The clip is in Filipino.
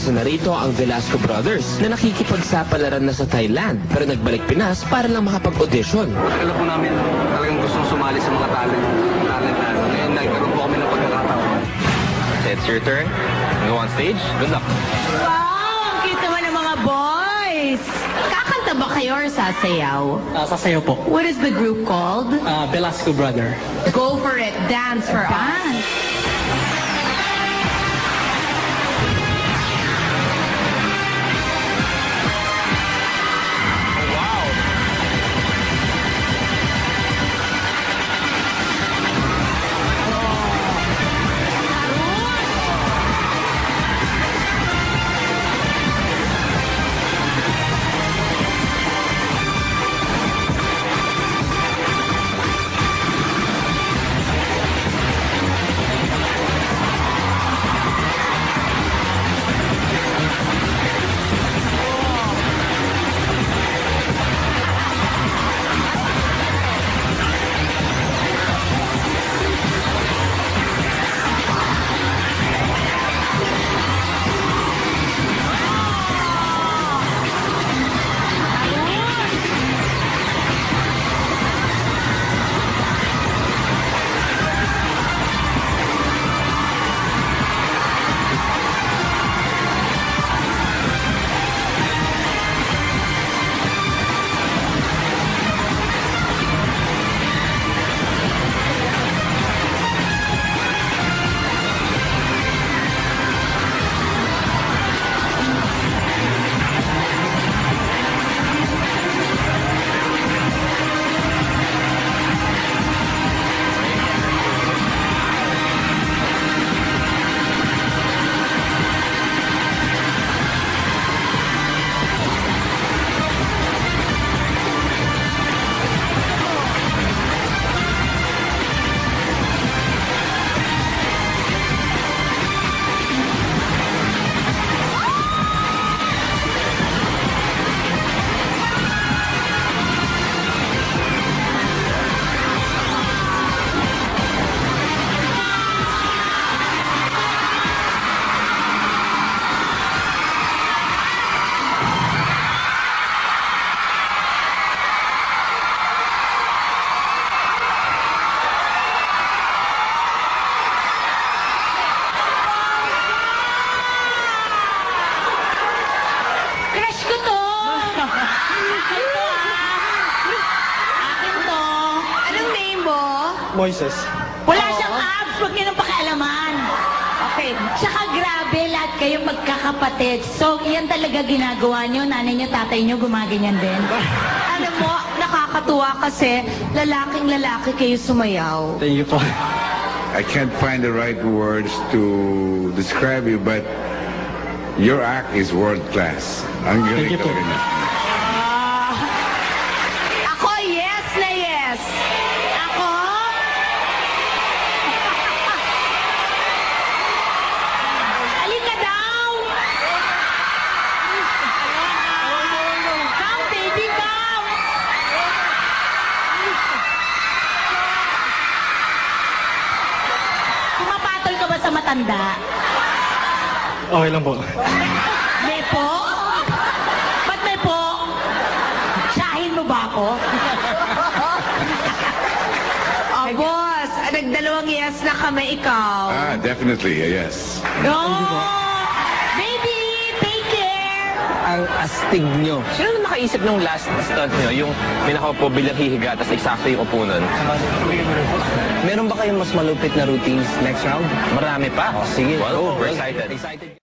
Isa na rito ang Velasco Brothers na nakikipagsapalaran na sa Thailand pero nagbalik Pinas para lang makapag-audition. Alam po namin talagang gustong sumali sa mga talent na ngayon nagkaroon po kami ng pagkakataon. It's your turn. Go on stage. Good luck. Wow! Ang cute naman ng mga boys! Kakanta ba kayo or sasayaw? Sasayaw po. What is the group called? Velasco Brother. Go for it. Dance for us. Crush ko to! Ito Akin to. Anong name mo? Moises. Wala siyang abs. Huwag niyo nang pakialaman. Okay. Tsaka grabe, lahat kayong magkakapatid. So, yan talaga ginagawa niyo. Nanay niyo, tatay niyo, gumaganyan din. Alam mo, nakakatuwa kasi lalaking lalaki kayo sumayaw. Thank you po. I can't find the right words to describe you, but your act is world class. Ang galing Thank you po. talaga niya. Ako, yes na yes. Ako? Halika daw! Come, baby, come! Pumapatol ka ba sa matanda? Okay lang po. May po? Ba't may po? Siyahin mo ba ako? Oh, boss, nagdalawang yes na kami, ikaw. Definitely, yes. Baby, take care! Ang astig nyo. Sino na nakaisip nung last stunt nyo? Yung may nakaupo bilang hihiga, tapos eksakto yung upo nun? Meron ba kayong mas malupit na routines next round? Marami pa. Sige, well, we're excited.